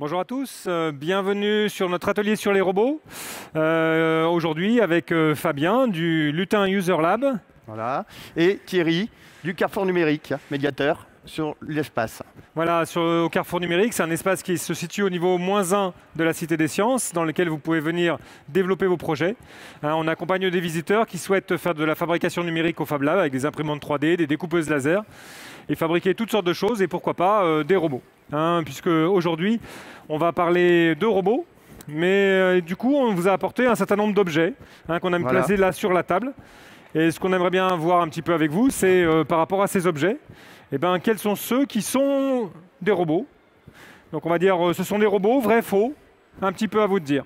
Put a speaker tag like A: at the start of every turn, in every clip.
A: Bonjour à tous, bienvenue sur notre atelier sur les robots. Aujourd'hui avec Fabien du Lutin User Lab.
B: Voilà. Et Thierry du Carrefour Numérique, médiateur sur l'espace.
A: Voilà, au Carrefour Numérique, c'est un espace qui se situe au niveau -1 de la Cité des Sciences, dans lequel vous pouvez venir développer vos projets. On accompagne des visiteurs qui souhaitent faire de la fabrication numérique au Fab Lab avec des imprimantes 3D, des découpeuses laser, et fabriquer toutes sortes de choses, et pourquoi pas des robots. Puisque aujourd'hui, on va parler de robots, mais du coup, on vous a apporté un certain nombre d'objets qu'on a placés là sur la table. Et ce qu'on aimerait bien voir un petit peu avec vous, c'est par rapport à ces objets, quels sont ceux qui sont des robots. Donc on va dire, ce sont des robots, vrai, faux, un petit peu à vous de dire.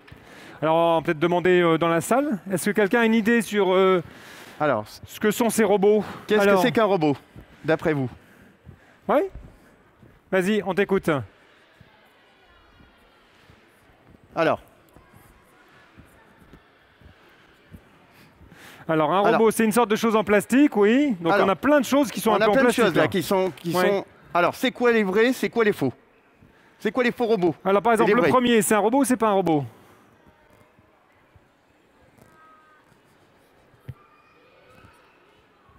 A: Alors on va peut-être demander dans la salle, est-ce que quelqu'un a une idée sur ce que sont ces robots?
B: Qu'est-ce que c'est qu'un robot, d'après vous?
A: Oui? Vas-y, on t'écoute.
B: Alors,
A: un robot, c'est une sorte de chose en plastique, oui. Donc on a plein de choses qui sont un peu en plastique.
B: On a plein de choses là qui sont... Alors, c'est quoi les vrais, c'est quoi les faux? C'est quoi les faux robots?
A: Alors par exemple, le premier, c'est un robot ou c'est pas un robot?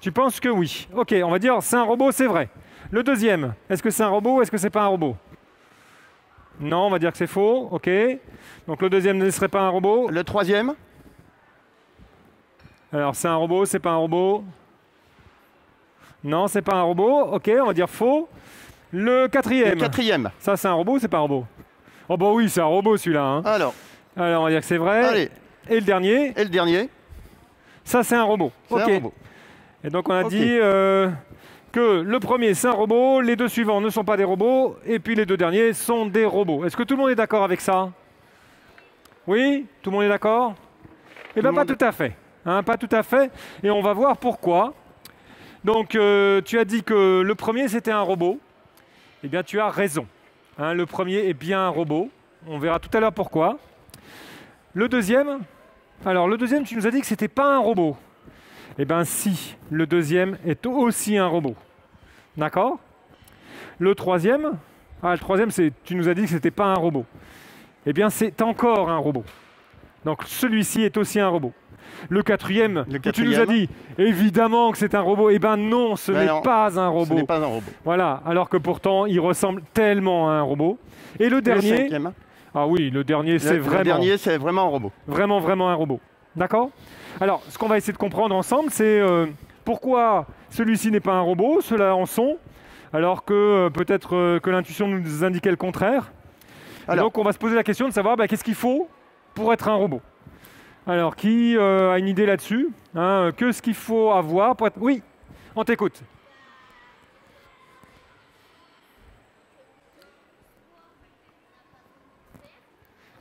A: Tu penses que oui. Ok, on va dire c'est un robot, c'est vrai. Le deuxième, est-ce que c'est un robot ou est-ce que c'est pas un robot? Non, on va dire que c'est faux. Ok. Donc le deuxième ne serait pas un robot.
B: Le troisième?
A: Alors c'est un robot, c'est pas un robot. Non, c'est pas un robot. Ok, on va dire faux. Le quatrième.
B: Le quatrième.
A: Ça, c'est un robot ou c'est pas un robot? Oh bah oui, c'est un robot celui-là.
B: Alors,
A: on va dire que c'est vrai.
B: Allez.
A: Et le dernier?
B: Et le dernier?
A: Ça, c'est un robot.
B: C'est un robot.
A: Et donc on a dit que le premier, c'est un robot, les deux suivants ne sont pas des robots, et puis les deux derniers sont des robots. Est-ce que tout le monde est d'accord avec ça? Oui? Tout le monde est d'accord? Eh bien, pas tout à fait. Pas tout à fait. Et on va voir pourquoi. Donc, tu as dit que le premier, c'était un robot. Eh bien, tu as raison. Le premier est bien un robot. On verra tout à l'heure pourquoi. Le deuxième, tu nous as dit que ce n'était pas un robot. Eh bien, si, le deuxième est aussi un robot. D'accord? Le troisième, tu nous as dit que ce n'était pas un robot. Eh bien, c'est encore un robot. Donc, celui-ci est aussi un robot. Le quatrième, tu nous as dit, évidemment que c'est un robot. Eh bien non, ce n'est pas un robot.
B: Ce n'est pas un robot.
A: Voilà, alors que pourtant, il ressemble tellement à un robot. Et le dernier...
B: Le cinquième?
A: Ah oui, le dernier, c'est vraiment...
B: Le dernier, c'est vraiment un robot.
A: Vraiment, vraiment un robot. D'accord? Alors, ce qu'on va essayer de comprendre ensemble, c'est pourquoi celui-ci n'est pas un robot, ceux-là en sont, alors que peut-être que l'intuition nous indiquait le contraire. Donc, on va se poser la question de savoir qu'est-ce qu'il faut pour être un robot. Alors, qui a une idée là-dessus? Qu'est-ce qu'il faut avoir pour être... Oui, on t'écoute.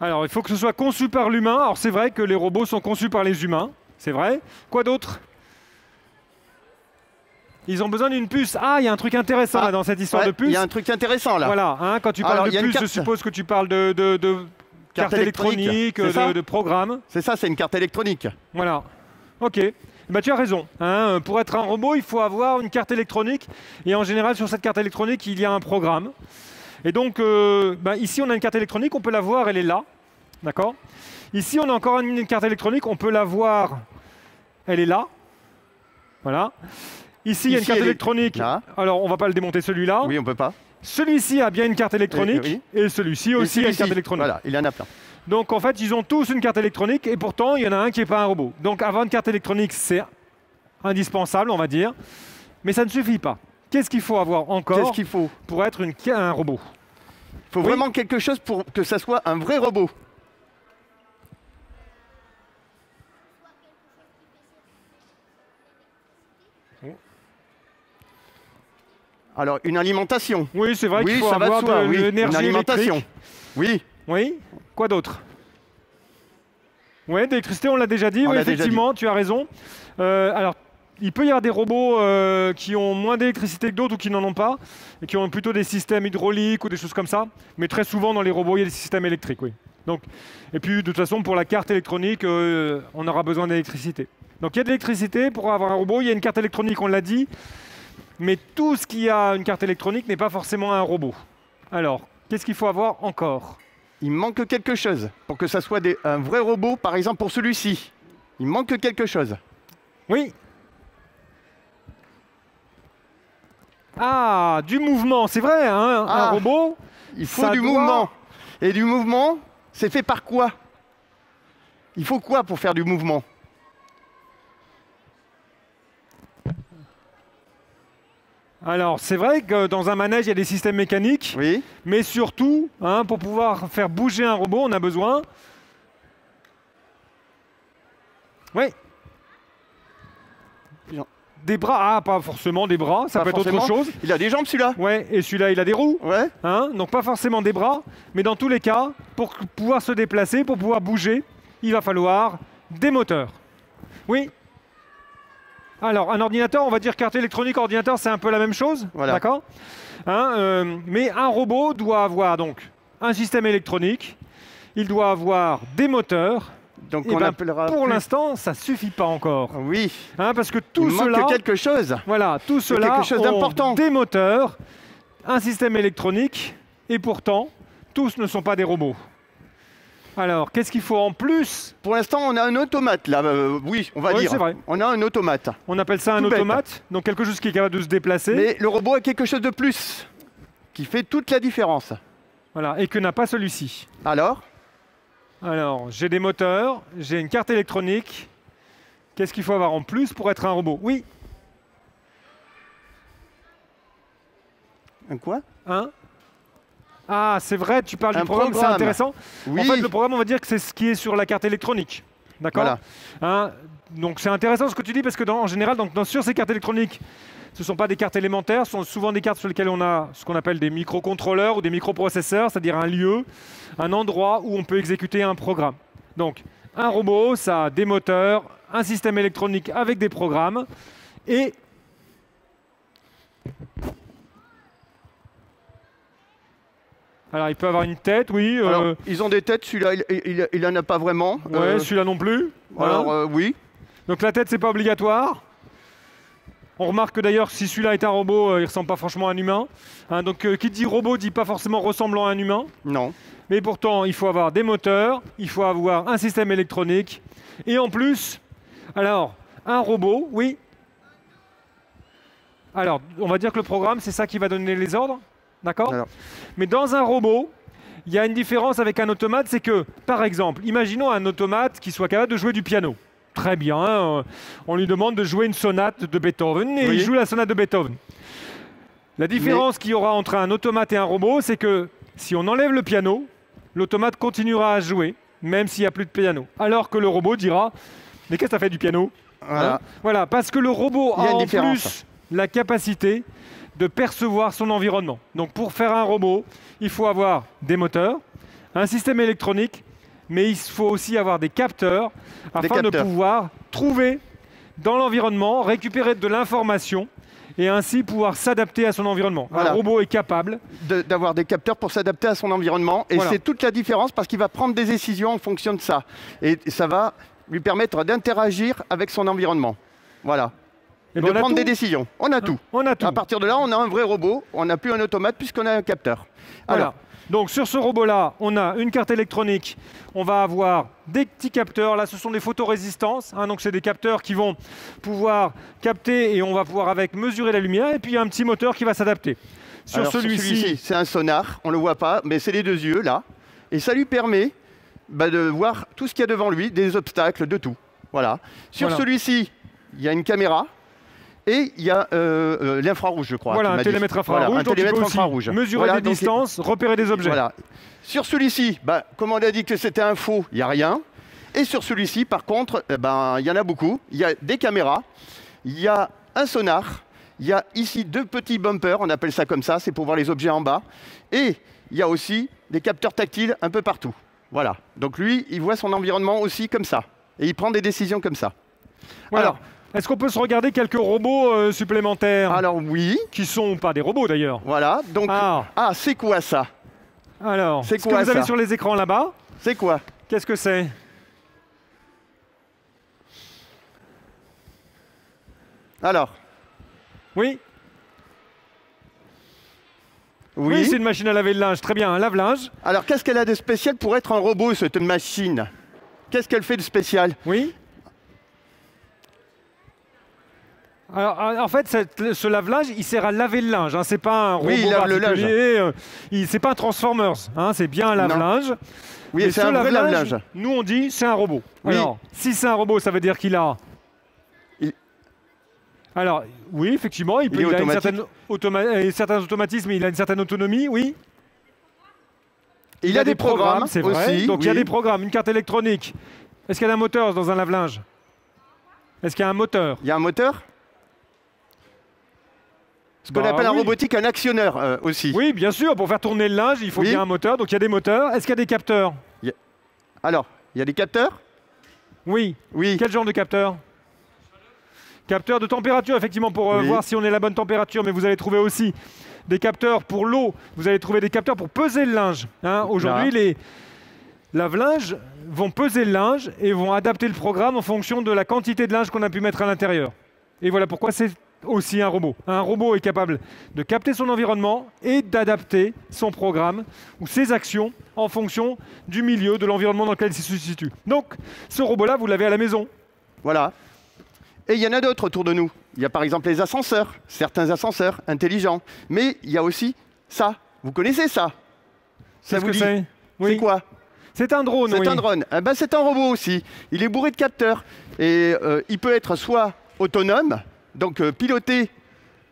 A: Alors, il faut que ce soit conçu par l'humain. Alors, c'est vrai que les robots sont conçus par les humains. C'est vrai. Quoi d'autre? Ils ont besoin d'une puce. Ah, il y a un truc intéressant là, dans cette histoire de puce.
B: Il y a un truc intéressant là.
A: Voilà, quand tu parles de puce, je suppose que tu parles de carte électronique, de programme.
B: C'est ça, c'est une carte électronique.
A: Voilà. Ok. Tu as raison. Pour être un robot, il faut avoir une carte électronique. Et en général, sur cette carte électronique, il y a un programme. Et donc, ici, on a une carte électronique, on peut la voir, elle est là. D'accord? Ici, on a encore une carte électronique, on peut la voir, elle est là. Voilà. Ici, il y a une carte électronique. Alors, on ne va pas le démonter celui-là.
B: Oui, on ne peut pas.
A: Celui-ci a bien une carte électronique. Et celui-ci aussi a une carte électronique.
B: Voilà, il y en a plein.
A: Donc, en fait, ils ont tous une carte électronique et pourtant, il y en a un qui n'est pas un robot. Donc, avoir une carte électronique, c'est indispensable, on va dire. Mais ça ne suffit pas. Qu'est-ce qu'il faut avoir encore pour être un robot?
B: Il faut vraiment quelque chose pour que ça soit un vrai robot. Alors, une alimentation.
A: Oui, c'est vrai qu'il faut avoir de l'énergie électrique.
B: Oui.
A: Oui. Quoi d'autre? Oui, d'électricité, on l'a déjà dit. Oui, effectivement, tu as raison. Alors, il peut y avoir des robots qui ont moins d'électricité que d'autres ou qui n'en ont pas, et qui ont plutôt des systèmes hydrauliques ou des choses comme ça. Mais très souvent, dans les robots, il y a des systèmes électriques, oui. Donc, et puis, de toute façon, pour la carte électronique, on aura besoin d'électricité. Donc, il y a de l'électricité pour avoir un robot. Il y a une carte électronique, on l'a dit. Mais tout ce qui a une carte électronique n'est pas forcément un robot. Alors, qu'est-ce qu'il faut avoir encore?
B: il manque quelque chose pour que ça soit un vrai robot, par exemple pour celui-ci. Il manque quelque chose.
A: Oui. Ah, du mouvement, c'est vrai, hein, un robot.
B: Il faut du mouvement. Et du mouvement, c'est fait par quoi? Il faut quoi pour faire du mouvement?
A: Alors, c'est vrai que dans un manège, il y a des systèmes mécaniques,
B: Oui.
A: mais surtout, hein, pour pouvoir faire bouger un robot, on a besoin... Oui. Des bras, pas forcément des bras, ça peut être autre chose.
B: Il a des jambes celui-là.
A: Ouais, et celui-là, il a des roues.
B: Ouais.
A: Hein, donc pas forcément des bras, mais dans tous les cas, pour pouvoir se déplacer, pour pouvoir bouger, il va falloir des moteurs. Oui. Alors, un ordinateur, on va dire carte électronique, ordinateur, c'est un peu la même chose.
B: Voilà.
A: D'accord, hein, mais un robot doit avoir donc un système électronique, il doit avoir des moteurs.
B: Donc on appellera
A: pour l'instant, ça suffit pas encore.
B: Oui.
A: Hein, parce que tout cela...
B: manque quelque chose.
A: Voilà, tout cela
B: quelque chose d'important.
A: Des moteurs, un système électronique, et pourtant, tous ne sont pas des robots. Alors, qu'est-ce qu'il faut en plus?
B: Pour l'instant, on a un automate là. Oui, on va dire.
A: C'est vrai.
B: On a un automate.
A: On appelle ça un
B: Tout bête.
A: automate, donc quelque chose qui est capable de se déplacer.
B: Mais le robot a quelque chose de plus, qui fait toute la différence.
A: Voilà, et que n'a pas celui-ci.
B: Alors,
A: j'ai des moteurs, j'ai une carte électronique. Qu'est-ce qu'il faut avoir en plus pour être un robot? Oui.
B: un quoi?
A: Ah, c'est vrai, tu parles du programme, c'est intéressant.
B: Oui.
A: En fait, le programme, on va dire que c'est ce qui est sur la carte électronique. D'accord?
B: Voilà.
A: Donc c'est intéressant ce que tu dis, parce que en général, sur ces cartes électroniques, ce ne sont pas des cartes élémentaires, ce sont souvent des cartes sur lesquelles on a ce qu'on appelle des microcontrôleurs ou des microprocesseurs, c'est-à-dire un lieu, un endroit où on peut exécuter un programme. Donc, un robot, ça a des moteurs, un système électronique avec des programmes, et alors, il peut avoir une tête, oui.
B: Alors, ils ont des têtes, celui-là, il n'en a pas vraiment.
A: Ouais, celui-là non plus.
B: Alors, oui.
A: Donc la tête, c'est pas obligatoire. On remarque que d'ailleurs, si celui-là est un robot, il ne ressemble pas franchement à un humain. Donc qui dit robot dit pas forcément ressemblant à un humain.
B: Non.
A: Mais pourtant, il faut avoir des moteurs, il faut avoir un système électronique. Et en plus, alors, un robot, oui. Alors, on va dire que le programme, c'est ça qui va donner les ordres. D'accord? Mais dans un robot, il y a une différence avec un automate, c'est que, par exemple, imaginons un automate qui soit capable de jouer du piano. Très bien, on lui demande de jouer une sonate de Beethoven et il joue la sonate de Beethoven. La différence qu'il y aura entre un automate et un robot, c'est que si on enlève le piano, l'automate continuera à jouer, même s'il n'y a plus de piano. Alors que le robot dira « Mais qu'est-ce que tu as fait du piano ?» Voilà, parce que le robot a en plus la capacité de percevoir son environnement. Donc pour faire un robot, il faut avoir des moteurs, un système électronique, mais il faut aussi avoir des capteurs afin de pouvoir trouver dans l'environnement, récupérer de l'information et ainsi pouvoir s'adapter à son environnement. Un robot est capable
B: d'avoir des capteurs pour s'adapter à son environnement et c'est toute la différence parce qu'il va prendre des décisions en fonction de ça. Et ça va lui permettre d'interagir avec son environnement. Voilà. Et de prendre des décisions. On a tout.
A: On a tout.
B: À partir de là, on a un vrai robot. On n'a plus un automate puisqu'on a un capteur.
A: Alors, donc sur ce robot-là, on a une carte électronique. On va avoir des petits capteurs. Là, ce sont des photorésistances. Donc, c'est des capteurs qui vont pouvoir capter et on va pouvoir avec mesurer la lumière. Et puis, il y a un petit moteur qui va s'adapter. Sur celui-ci,
B: c'est un sonar. On ne le voit pas, mais c'est les deux yeux, là. Et ça lui permet de voir tout ce qu'il y a devant lui, des obstacles, de tout. Voilà. Sur celui-ci, il y a une caméra. Et il y a l'infrarouge, je crois.
A: Voilà, un télémètre infrarouge. Donc il peut aussi mesurer des distances, repérer des objets.
B: Voilà. Sur celui-ci, comme on a dit que c'était un faux, il n'y a rien. Et sur celui-ci, par contre, il y en a beaucoup. Il y a des caméras, il y a un sonar, il y a ici deux petits bumpers, on appelle ça comme ça, c'est pour voir les objets en bas. Et il y a aussi des capteurs tactiles un peu partout. Voilà. Donc lui, il voit son environnement aussi comme ça. Et il prend des décisions comme ça.
A: Voilà. Alors, est-ce qu'on peut se regarder quelques robots supplémentaires?
B: Alors oui.
A: Qui sont pas des robots d'ailleurs.
B: Voilà, donc... c'est quoi ça?
A: Alors, ce que vous avez sur les écrans là-bas.
B: C'est quoi?
A: Qu'est-ce que c'est?
B: Alors?
A: Oui? Oui, c'est une machine à laver le linge. Très bien, un lave-linge.
B: Alors, qu'est-ce qu'elle a de spécial pour être un robot, cette machine? Qu'est-ce qu'elle fait de spécial?
A: Oui. Alors, en fait, ce lave-linge, il sert à laver le linge. Hein. C'est pas un robot
B: il lave le
A: particulier. C'est pas un Transformers. Hein. C'est bien un lave-linge.
B: Oui, c'est un vrai lave-linge.
A: Nous, on dit c'est un robot.
B: Oui.
A: Alors, si c'est un robot, ça veut dire qu'il a... Alors, oui, effectivement, il a une certains automatismes, il a une certaine autonomie, oui.
B: Il a des programmes,
A: c'est vrai.
B: Aussi,
A: Donc, il y a des programmes, une carte électronique. Est-ce qu'il y a un moteur dans un lave-linge? Est-ce qu'il y a un moteur?
B: Il y a un moteur? Ce qu'on appelle en robotique un actionneur aussi.
A: Oui, bien sûr, pour faire tourner le linge, il faut bien un moteur. Donc, il y a des moteurs. Est-ce qu'il y a des capteurs?
B: Alors, il y a des capteurs?
A: Oui. Quel genre de capteur? Capteur de température, effectivement, pour voir si on est à la bonne température, mais vous allez trouver aussi des capteurs pour l'eau, vous allez trouver des capteurs pour peser le linge. Hein. Aujourd'hui, les lave-linges vont peser le linge et vont adapter le programme en fonction de la quantité de linge qu'on a pu mettre à l'intérieur. Et voilà pourquoi c'est aussi un robot. Un robot est capable de capter son environnement et d'adapter son programme ou ses actions en fonction du milieu, de l'environnement dans lequel il se situe. Donc, ce robot-là, vous l'avez à la maison.
B: Voilà. Et il y en a d'autres autour de nous. Il y a par exemple les ascenseurs, certains ascenseurs intelligents. Mais il y a aussi ça. Vous connaissez ça?
A: Qu'est-ce que c'est?
B: C'est quoi?
A: C'est un drone,
B: C'est un drone. Eh ben, c'est un robot aussi. Il est bourré de capteurs. Et il peut être soit autonome, donc piloté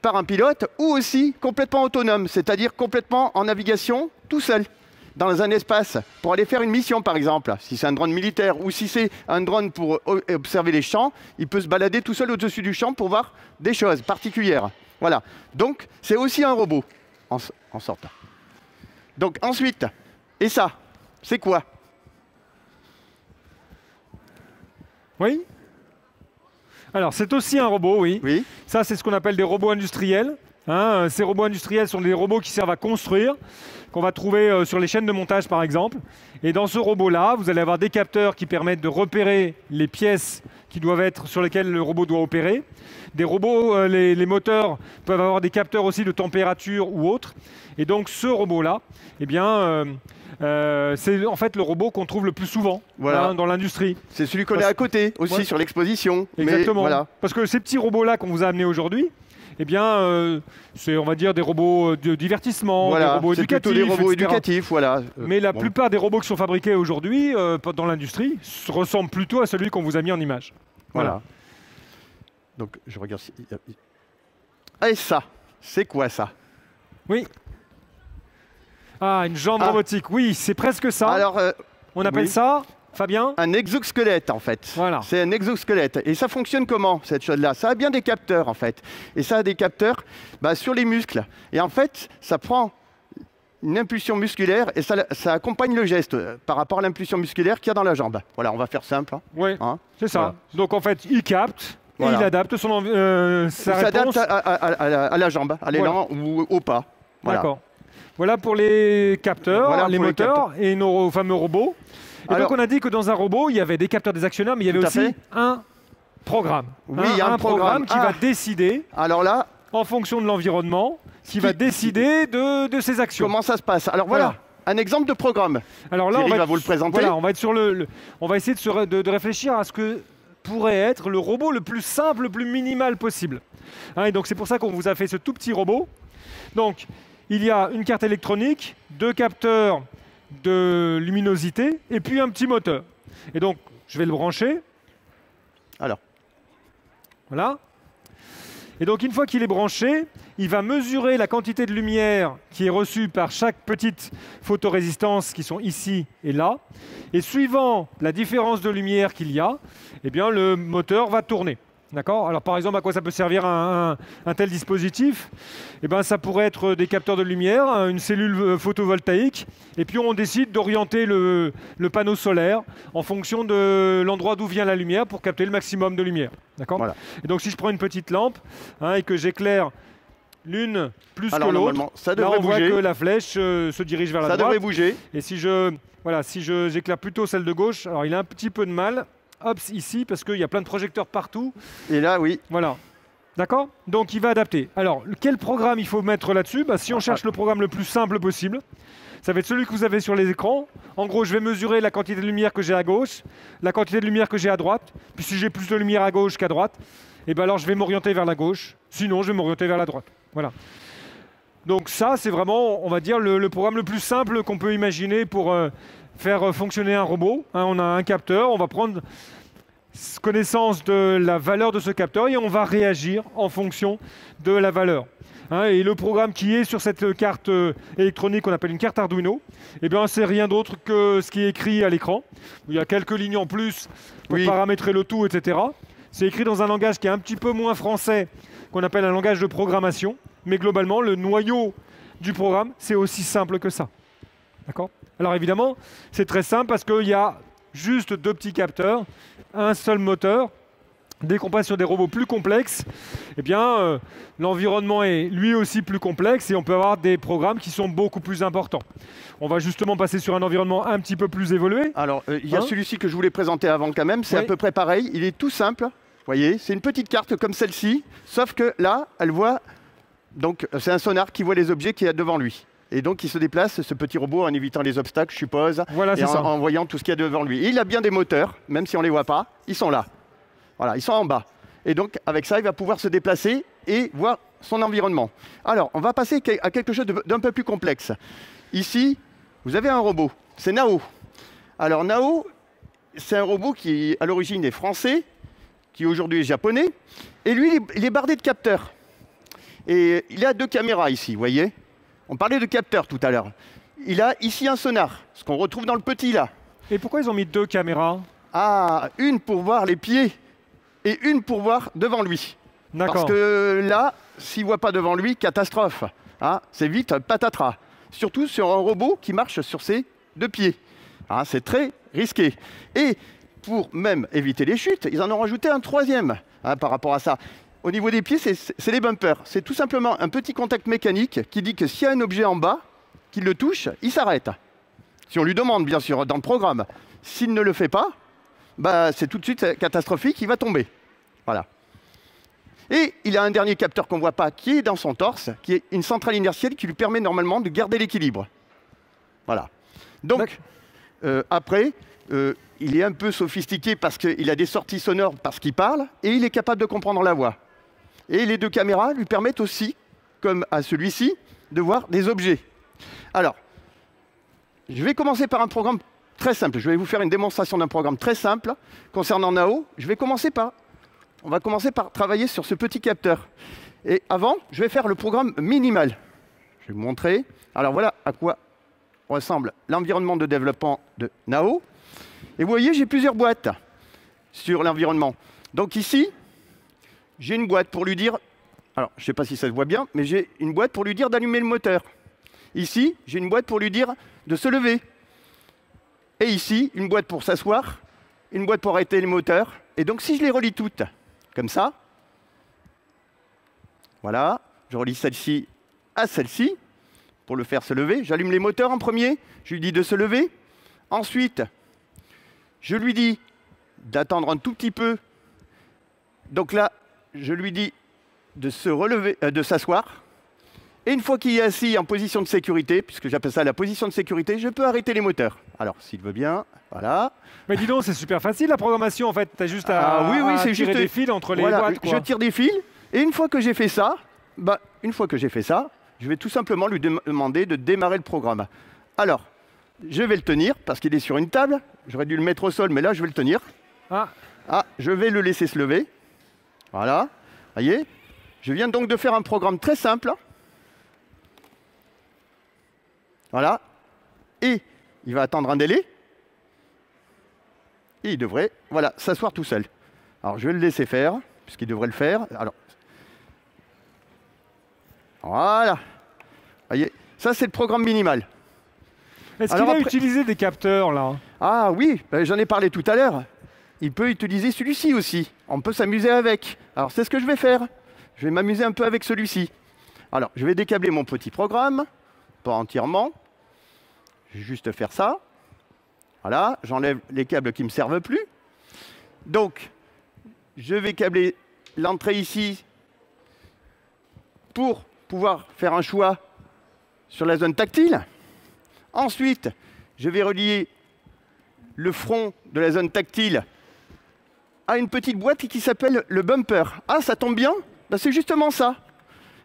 B: par un pilote, ou aussi complètement autonome, c'est-à-dire complètement en navigation tout seul, dans un espace, pour aller faire une mission par exemple. Si c'est un drone militaire ou si c'est un drone pour observer les champs, il peut se balader tout seul au-dessus du champ pour voir des choses particulières. Voilà. Donc c'est aussi un robot, en sorte. Donc ensuite, et ça, c'est quoi?
A: Oui. Alors c'est aussi un robot, oui. Ça c'est ce qu'on appelle des robots industriels. Hein, ces robots industriels sont des robots qui servent à construire, qu'on va trouver sur les chaînes de montage par exemple. Et dans ce robot-là, vous allez avoir des capteurs qui permettent de repérer les pièces qui doivent être sur lesquelles le robot doit opérer. Des robots, les moteurs peuvent avoir des capteurs aussi de température ou autres. Et donc ce robot-là, eh bien, c'est en fait le robot qu'on trouve le plus souvent dans l'industrie.
B: C'est celui qu'on a à côté aussi sur l'exposition.
A: Exactement. Parce que ces petits robots-là qu'on vous a amenés aujourd'hui, eh bien, c'est, on va dire, des robots de divertissement, des robots éducatifs,
B: plutôt des robots éducatifs, voilà.
A: Mais la plupart des robots qui sont fabriqués aujourd'hui dans l'industrie ressemblent plutôt à celui qu'on vous a mis en image. Voilà.
B: Donc, je regarde si... Et ça, c'est quoi ça?
A: Oui. Ah, une jambe robotique. Oui, c'est presque ça.
B: Alors,
A: on appelle ça... Fabien?
B: Un exosquelette, en fait.
A: Voilà.
B: C'est un exosquelette. Et ça fonctionne comment, cette chose-là? Ça a bien des capteurs, en fait. Et ça a des capteurs sur les muscles. Et en fait, ça prend une impulsion musculaire et ça accompagne le geste par rapport à l'impulsion musculaire qu'il y a dans la jambe. Voilà, on va faire simple.
A: Oui, c'est ça. Voilà. Donc, en fait, il capte et il adapte sa réponse.
B: Il s'adapte à la jambe, à l'élan ou au pas. Voilà.
A: D'accord. Voilà pour les capteurs, les moteurs et nos fameux robots. Et donc on a dit que dans un robot, il y avait des capteurs, des actionneurs, mais il y avait aussi un programme.
B: Oui, il y a un programme
A: qui va décider, en fonction de l'environnement, qui va décider de ses actions.
B: Comment ça se passe? Alors voilà, un exemple de programme.
A: Alors là,
B: on va vous le présenter.
A: Voilà, on va être sur on va essayer de réfléchir à ce que pourrait être le robot le plus simple, le plus minimal possible. Hein, et donc c'est pour ça qu'on vous a fait ce tout petit robot. Donc il y a une carte électronique, 2 capteurs de luminosité et puis un petit moteur. Et donc, je vais le brancher.
B: Alors.
A: Voilà. Et donc, une fois qu'il est branché, il va mesurer la quantité de lumière qui est reçue par chaque petite photorésistance qui sont ici et là. Et suivant la différence de lumière qu'il y a, eh bien, le moteur va tourner. D'accord? Alors par exemple, à quoi ça peut servir un tel dispositif? Eh ben, ça pourrait être des capteurs de lumière, une cellule photovoltaïque, et puis on décide d'orienter le panneau solaire en fonction de l'endroit d'où vient la lumière pour capter le maximum de lumière. D'accord?
B: Voilà.
A: Et donc si je prends une petite lampe et que j'éclaire l'une plus que l'autre, là on voit que la flèche se dirige vers la droite.
B: Ça devrait bouger.
A: Et si j'éclaire plutôt celle de gauche, alors il a un petit peu de mal. Hop, ici, parce qu'il y a plein de projecteurs partout.
B: Et là, oui.
A: Voilà. D'accord? Donc il va adapter. Alors, quel programme il faut mettre là-dessus? Si on cherche le programme le plus simple possible, ça va être celui que vous avez sur les écrans. En gros, je vais mesurer la quantité de lumière que j'ai à gauche, la quantité de lumière que j'ai à droite. Puis si j'ai plus de lumière à gauche qu'à droite, alors je vais m'orienter vers la gauche. Sinon, je vais m'orienter vers la droite. Voilà. Donc ça, c'est vraiment, on va dire, le programme le plus simple qu'on peut imaginer pour faire fonctionner un robot. On a un capteur, on va prendre connaissance de la valeur de ce capteur et on va réagir en fonction de la valeur. Et le programme qui est sur cette carte électronique qu'on appelle une carte Arduino, c'est rien d'autre que ce qui est écrit à l'écran. Il y a quelques lignes en plus pour paramétrer le tout, etc. C'est écrit dans un langage qui est un petit peu moins français, qu'on appelle un langage de programmation. Mais globalement, le noyau du programme, c'est aussi simple que ça. D'accord? Alors évidemment, c'est très simple parce qu'il y a juste 2 petits capteurs, un seul moteur. Dès qu'on passe sur des robots plus complexes, l'environnement est lui aussi plus complexe et on peut avoir des programmes qui sont beaucoup plus importants. On va justement passer sur un environnement un petit peu plus évolué.
B: Alors, il y a celui-ci que je voulais présenter avant quand même. C'est à peu près pareil. Il est tout simple. Vous voyez, c'est une petite carte comme celle-ci, sauf que là, elle voit... Donc, c'est un sonar qui voit les objets qu'il y a devant lui. Et donc, il se déplace, ce petit robot, en évitant les obstacles, je suppose,
A: voilà,
B: et en voyant tout ce qu'il y a devant lui. Et il a bien des moteurs, même si on ne les voit pas, ils sont là. Voilà, ils sont en bas. Et donc, avec ça, il va pouvoir se déplacer et voir son environnement. Alors, on va passer à quelque chose d'un peu plus complexe. Ici, vous avez un robot, c'est Nao. Alors, Nao, c'est un robot qui, à l'origine, est français, qui aujourd'hui est japonais, et lui, il est bardé de capteurs. Et il a 2 caméras ici, vous voyez. On parlait de capteurs tout à l'heure. Il a ici un sonar, ce qu'on retrouve dans le petit là.
A: Et pourquoi ils ont mis 2 caméras?
B: Ah, une pour voir les pieds et une pour voir devant lui.
A: D'accord.
B: Parce que là, s'il ne voit pas devant lui, catastrophe. C'est vite patatras. Surtout sur un robot qui marche sur ses 2 pieds. C'est très risqué. Et pour même éviter les chutes, ils en ont rajouté un 3e par rapport à ça. Au niveau des pieds, c'est les bumpers. C'est tout simplement un petit contact mécanique qui dit que s'il y a un objet en bas, qu'il le touche, il s'arrête. Si on lui demande, bien sûr, dans le programme. S'il ne le fait pas, c'est tout de suite catastrophique, il va tomber. Voilà. Et il a un dernier capteur qu'on ne voit pas, qui est dans son torse, qui est une centrale inertielle qui lui permet normalement de garder l'équilibre. Voilà. Donc, après, il est un peu sophistiqué parce qu'il a des sorties sonores parce qu'il parle, et il est capable de comprendre la voix. Et les 2 caméras lui permettent aussi, comme à celui-ci, de voir des objets. Alors, je vais commencer par un programme très simple. Je vais vous faire une démonstration d'un programme très simple concernant Nao. On va commencer par travailler sur ce petit capteur. Et avant, je vais faire le programme minimal. Je vais vous montrer. Alors voilà à quoi ressemble l'environnement de développement de Nao. Et vous voyez, j'ai plusieurs boîtes sur l'environnement. Donc ici, j'ai une boîte pour lui dire... Alors, je ne sais pas si ça se voit bien, mais j'ai une boîte pour lui dire d'allumer le moteur. Ici, j'ai une boîte pour lui dire de se lever. Et ici, une boîte pour s'asseoir, une boîte pour arrêter le moteur. Et donc, si je les relie toutes, comme ça, voilà, je relie celle-ci à celle-ci, pour le faire se lever. J'allume les moteurs en premier, je lui dis de se lever. Ensuite, je lui dis d'attendre un tout petit peu. Donc là, je lui dis de se relever, de s'asseoir. Et une fois qu'il est assis en position de sécurité, puisque j'appelle ça la position de sécurité, je peux arrêter les moteurs. Alors, s'il veut bien, voilà.
A: Mais dis donc, c'est super facile la programmation en fait. Tu as juste à,
B: c'est
A: tirer
B: juste
A: des fils entre les
B: voilà,
A: boîtes. Quoi.
B: Je tire des fils, et une fois que j'ai fait ça, je vais tout simplement lui demander de démarrer le programme. Alors, je vais le tenir, parce qu'il est sur une table. J'aurais dû le mettre au sol, mais là, je vais le tenir. Je vais le laisser se lever. Voilà, voyez. Je viens donc de faire un programme très simple. Voilà. Et il va attendre un délai. Et il devrait, voilà, s'asseoir tout seul. Alors, je vais le laisser faire, puisqu'il devrait le faire. Alors, voilà. Voyez, ça, c'est le programme minimal.
A: Est-ce qu'il va utiliser des capteurs, là?
B: Ah oui, j'en ai parlé tout à l'heure. Il peut utiliser celui-ci aussi. On peut s'amuser avec. Alors, c'est ce que je vais faire. Je vais m'amuser un peu avec celui-ci. Alors, je vais décabler mon petit programme. Pas entièrement. Je vais juste faire ça. Voilà, j'enlève les câbles qui ne me servent plus. Donc, je vais câbler l'entrée ici pour pouvoir faire un choix sur la zone tactile. Ensuite, je vais relier le front de la zone tactile à une petite boîte qui s'appelle le bumper. Ah, ça tombe bien, ben, c'est justement ça.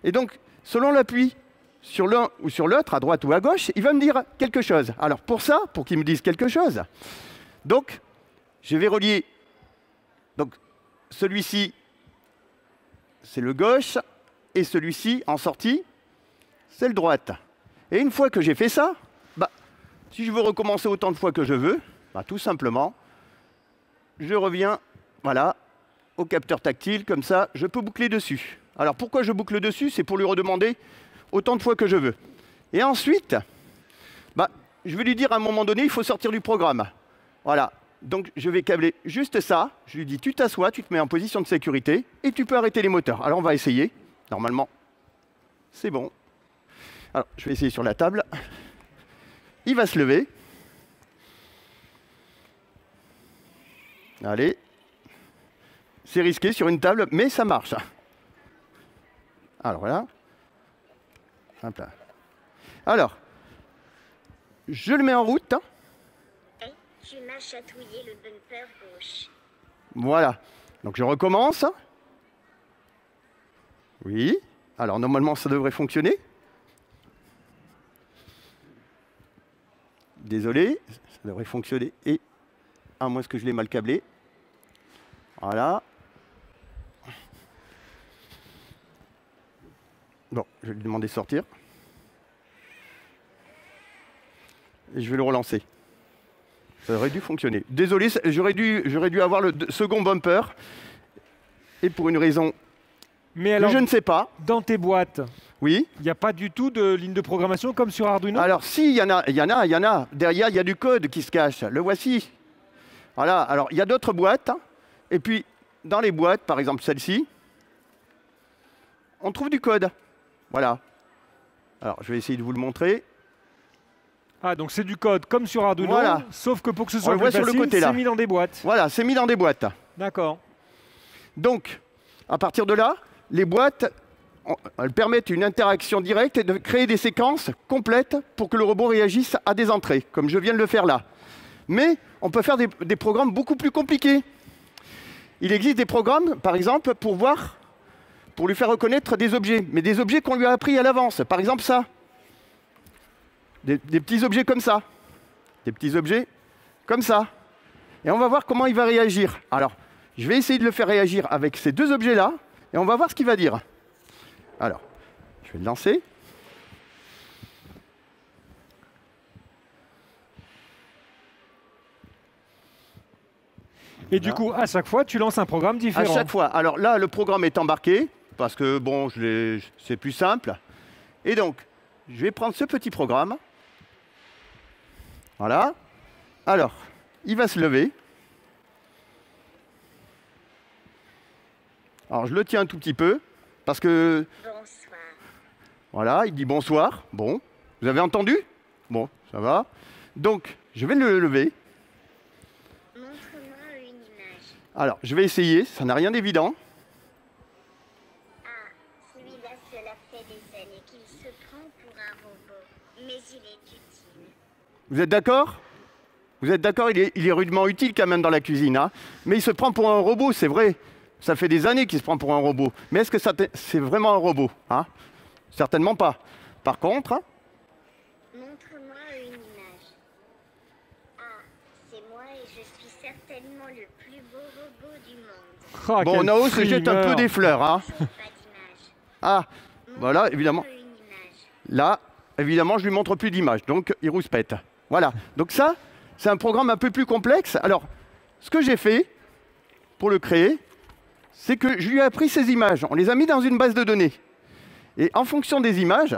B: Et donc, selon l'appui sur l'un ou sur l'autre, à droite ou à gauche, il va me dire quelque chose. Alors pour ça, pour qu'il me dise quelque chose, donc je vais relier. Donc celui-ci, c'est le gauche, et celui-ci, en sortie, c'est le droite. Et une fois que j'ai fait ça, bah, si je veux recommencer autant de fois que je veux, bah, tout simplement, je reviens, voilà, au capteur tactile, comme ça, je peux boucler dessus. Alors pourquoi je boucle dessus? C'est pour lui redemander autant de fois que je veux. Et ensuite, bah, je vais lui dire à un moment donné, il faut sortir du programme. Voilà. Donc je vais câbler juste ça. Je lui dis, tu t'assois, tu te mets en position de sécurité et tu peux arrêter les moteurs. Alors on va essayer. Normalement, c'est bon. Alors je vais essayer sur la table. Il va se lever. Allez. C'est risqué sur une table, mais ça marche. Alors voilà. Hop là. Alors, je le mets en route.
C: Hey, tu m'as chatouillé le bumper gauche.
B: Voilà. Donc je recommence. Oui. Alors normalement ça devrait fonctionner. Désolé, ça devrait fonctionner. Et à moins que je l'ai mal câblé. Voilà. Bon, je vais lui demander de sortir. Et je vais le relancer. Ça aurait dû fonctionner. Désolé, j'aurais dû avoir le second bumper. Et pour une raison
A: Mais alors,
B: que je ne sais pas.
A: dans tes boîtes,
B: Oui.
A: il n'y a pas du tout de ligne de programmation comme sur Arduino?
B: Alors si, il y en a. Derrière, il y a du code qui se cache. Le voici. Voilà. Alors, il y a d'autres boîtes. Et puis, dans les boîtes, par exemple celle-ci, on trouve du code. Voilà. Alors, je vais essayer de vous le montrer.
A: Ah, donc c'est du code comme sur Arduino,
B: Voilà.
A: sauf que pour que ce
B: On
A: soit
B: le
A: plus
B: voit sur le
A: facile,
B: côté, là.
A: c'est mis dans des boîtes.
B: Voilà, c'est mis dans des boîtes.
A: D'accord.
B: Donc, à partir de là, les boîtes, elles permettent une interaction directe et de créer des séquences complètes pour que le robot réagisse à des entrées, comme je viens de le faire là. Mais on peut faire des programmes beaucoup plus compliqués. Il existe des programmes, par exemple, pour lui faire reconnaître des objets, mais des objets qu'on lui a appris à l'avance. Par exemple, ça. Des petits objets comme ça. Des petits objets comme ça. Et on va voir comment il va réagir. Alors, je vais essayer de le faire réagir avec ces deux objets-là, et on va voir ce qu'il va dire. Alors, je vais le lancer.
A: Et du coup, à chaque fois, tu lances un programme
B: À
A: différent.
B: chaque fois. Alors là, le programme est embarqué, parce que bon, c'est plus simple. Et donc, je vais prendre ce petit programme. Voilà. Alors, il va se lever. Alors, je le tiens un tout petit peu, parce que,
C: Bonsoir.
B: voilà, il dit bonsoir. Bon, vous avez entendu? Bon, ça va. Donc, je vais le lever.
C: Montre-moi une image.
B: Alors, je vais essayer, ça n'a rien d'évident.
C: Ah, celui-là, cela fait des années qu'il se prend pour un robot. Mais il est utile.
B: Vous êtes d'accord? Vous êtes d'accord, il est rudement utile quand même dans la cuisine. Hein, mais il se prend pour un robot, c'est vrai. Ça fait des années qu'il se prend pour un robot. Mais est-ce que c'est vraiment un robot, hein? Certainement pas. Par contre, hein,
C: Montre-moi une image. Ah, c'est moi et je suis certainement le plus beau robot du monde.
A: Ah,
B: bon,
A: quel
B: Nao se jette un peu
A: frimeur.
B: des fleurs. Hein.
C: Toujours pas d'image.
B: Ah, voilà, évidemment.
C: Montre-moi une image.
B: Là, évidemment, je lui montre plus d'image, donc il rouspète. Voilà. Donc ça, c'est un programme un peu plus complexe. Alors, ce que j'ai fait pour le créer, c'est que je lui ai appris ces images. On les a mis dans une base de données. Et en fonction des images,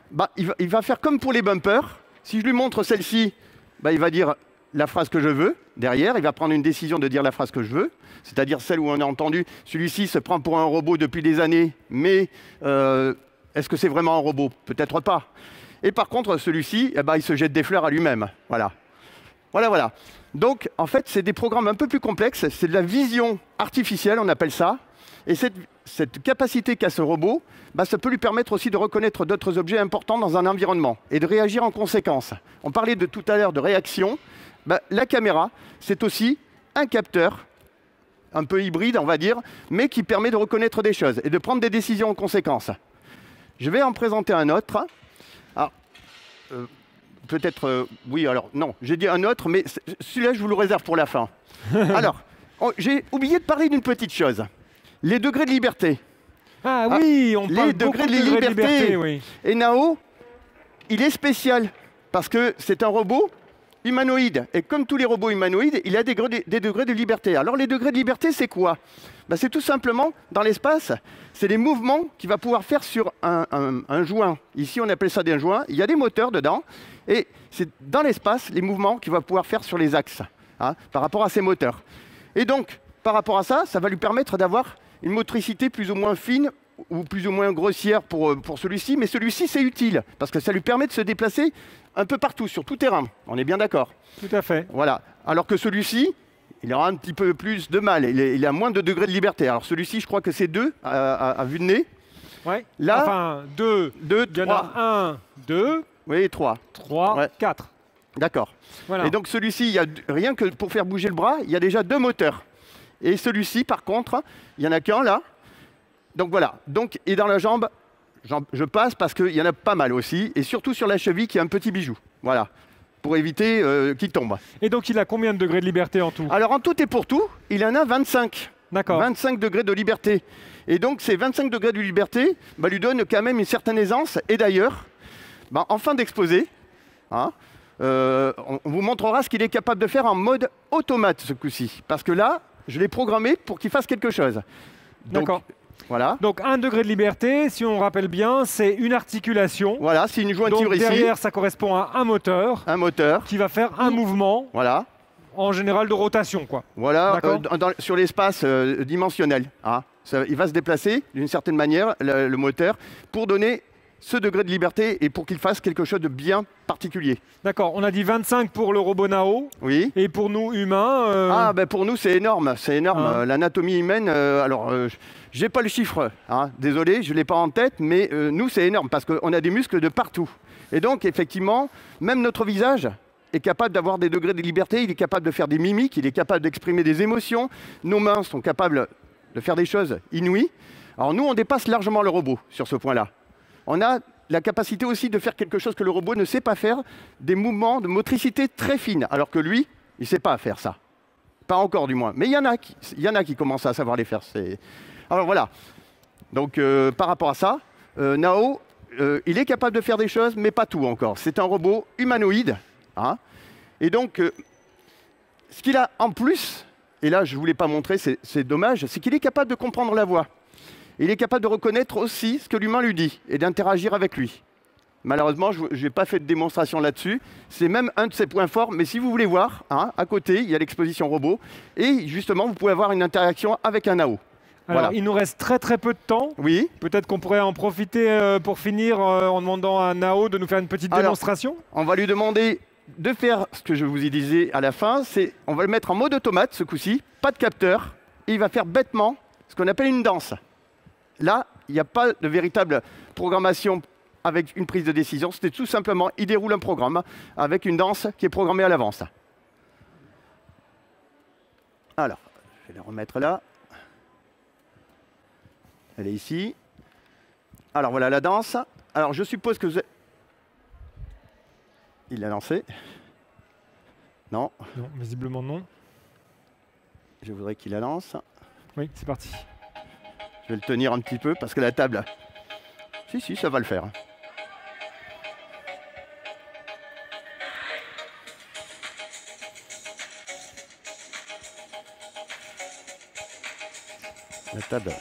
B: bah, il va faire comme pour les bumpers. Si je lui montre celle-ci, bah, il va dire la phrase que je veux. Derrière, il va prendre une décision de dire la phrase que je veux, c'est-à-dire celle où on a entendu « celui-ci se prend pour un robot depuis des années, mais est-ce que c'est vraiment un robot? Peut-être pas. » Et par contre, celui-ci, eh ben, il se jette des fleurs à lui-même. Voilà. Voilà, voilà. Donc, en fait, c'est des programmes un peu plus complexes. C'est de la vision artificielle, on appelle ça. Et cette capacité qu'a ce robot, bah, ça peut lui permettre aussi de reconnaître d'autres objets importants dans un environnement et de réagir en conséquence. On parlait de tout à l'heure de réaction. Bah, la caméra, c'est aussi un capteur, un peu hybride, on va dire, mais qui permet de reconnaître des choses et de prendre des décisions en conséquence. Je vais en présenter un autre. Alors, peut-être, oui, alors non, j'ai dit un autre, mais celui-là, je vous le réserve pour la fin. Alors, j'ai oublié de parler d'une petite chose. Les degrés de liberté.
A: Ah oui, on parle
B: les
A: beaucoup
B: degrés
A: de
B: de liberté.
A: oui.
B: Et Nao, il est spécial parce que c'est un robot humanoïde. Et comme tous les robots humanoïdes, il a des degrés de liberté. Alors les degrés de liberté, c'est quoi? Ben, c'est tout simplement, dans l'espace, c'est les mouvements qu'il va pouvoir faire sur un joint. Ici, on appelle ça des joints. Il y a des moteurs dedans. Et c'est dans l'espace, les mouvements qu'il va pouvoir faire sur les axes, hein, par rapport à ces moteurs. Et donc, par rapport à ça, ça va lui permettre d'avoir une motricité plus ou moins fine ou plus ou moins grossière pour celui-ci. Mais celui-ci, c'est utile parce que ça lui permet de se déplacer un peu partout, sur tout terrain. On est bien d'accord?
A: Tout à fait.
B: Voilà. Alors que celui-ci, il aura un petit peu plus de mal. Il a moins de degrés de liberté. Alors celui-ci, je crois que c'est 2 à vue de nez.
A: Ouais.
B: Là,
A: enfin, 2. Il y en a 1, 2,
B: oui, 3.
A: 3,
B: Ouais.
A: 4.
B: D'accord.
A: Voilà.
B: Et donc celui-ci, il y a rien que pour faire bouger le bras, il y a déjà 2 moteurs. Et celui-ci, par contre, il n'y en a qu'un là. Donc voilà. Donc, et dans la jambe, je passe parce qu'il y en a pas mal aussi. Et surtout sur la cheville, qui est un petit bijou. Voilà. Pour éviter qu'il tombe.
A: Et donc, il a combien de degrés de liberté en tout?
B: Alors, en tout et pour tout, il en a 25.
A: D'accord.
B: 25 degrés de liberté. Et donc, ces 25 degrés de liberté bah, lui donnent quand même une certaine aisance. Et d'ailleurs, bah, en fin d'exposé, hein, on vous montrera ce qu'il est capable de faire en mode automate ce coup-ci. Parce que là, je l'ai programmé pour qu'il fasse quelque chose.
A: D'accord.
B: Voilà.
A: Donc 1 degré de liberté, si on rappelle bien, c'est une articulation.
B: Voilà, c'est une jointure
A: Donc
B: ici.
A: derrière, ça correspond à un moteur
B: Un moteur.
A: qui va faire un mouvement,
B: Voilà.
A: en général de rotation, quoi.
B: Voilà,
A: D'accord.
B: sur l'espace dimensionnel. Hein. Il va se déplacer d'une certaine manière, le moteur, pour donner ce degré de liberté et pour qu'il fasse quelque chose de bien particulier.
A: D'accord, on a dit 25 pour le robot Nao.
B: Oui.
A: Et pour nous, humains...
B: Ah, ben pour nous, c'est énorme. C'est énorme.
A: Hein.
B: L'anatomie humaine, j'ai pas le chiffre. Hein. Désolé, je ne l'ai pas en tête, mais nous, c'est énorme parce qu'on a des muscles de partout. Et donc, effectivement, même notre visage est capable d'avoir des degrés de liberté. Il est capable de faire des mimiques, il est capable d'exprimer des émotions. Nos mains sont capables de faire des choses inouïes. Alors nous, on dépasse largement le robot sur ce point-là. On a la capacité aussi de faire quelque chose que le robot ne sait pas faire, des mouvements de motricité très fines, alors que lui, il ne sait pas faire ça. Pas encore du moins. Mais il y en a qui commencent à savoir les faire. Alors voilà. Donc par rapport à ça, Nao, il est capable de faire des choses, mais pas tout encore. C'est un robot humanoïde. Hein. Et donc, ce qu'il a en plus, et là je ne vous l'ai pas montré, c'est dommage, c'est qu'il est capable de comprendre la voix. Il est capable de reconnaître aussi ce que l'humain lui dit et d'interagir avec lui. Malheureusement, je n'ai pas fait de démonstration là-dessus. C'est même un de ses points forts. Mais si vous voulez voir, hein, à côté, il y a l'exposition robot. Et justement, vous pouvez avoir une interaction avec un Nao.
A: Alors,
B: Voilà.
A: il nous reste très très peu de temps.
B: Oui.
A: Peut-être qu'on pourrait en profiter pour finir en demandant à Nao de nous faire une petite démonstration.
B: On va lui demander de faire ce que je vous ai disais à la fin. On va le mettre en mode automate ce coup-ci. Pas de capteur. Et il va faire bêtement ce qu'on appelle une danse. Là, il n'y a pas de véritable programmation avec une prise de décision. C'était tout simplement, il déroule un programme avec une danse qui est programmée à l'avance. Alors, je vais la remettre là. Elle est ici. Alors voilà la danse. Alors je suppose que vous avez... Il l'a lancé. Non.
A: Non, visiblement non.
B: Je voudrais qu'il la lance.
A: Oui, c'est parti.
B: Je vais le tenir un petit peu parce que la table... Si, ça va le faire. La table...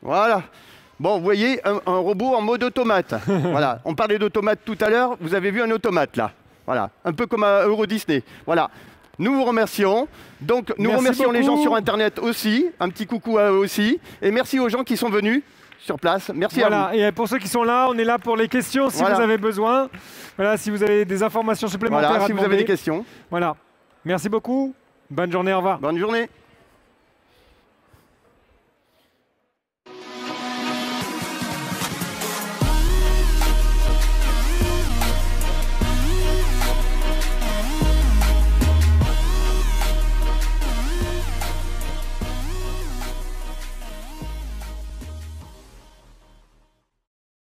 B: Voilà. Bon, vous voyez, un robot en mode automate. Voilà. On parlait d'automate tout à l'heure. Vous avez vu un automate là. Voilà. Un peu comme à Euro Disney. Voilà. Nous vous remercions. Donc, nous remercions les gens sur Internet aussi. Un petit coucou à eux aussi. Et merci aux gens qui sont venus sur place. Merci à vous.
A: Et pour ceux qui sont là, on est là pour les questions si vous avez besoin. Voilà, si vous avez des informations supplémentaires à
B: si vous avez des questions.
A: Voilà. Merci beaucoup. Bonne journée, au revoir.
B: Bonne journée.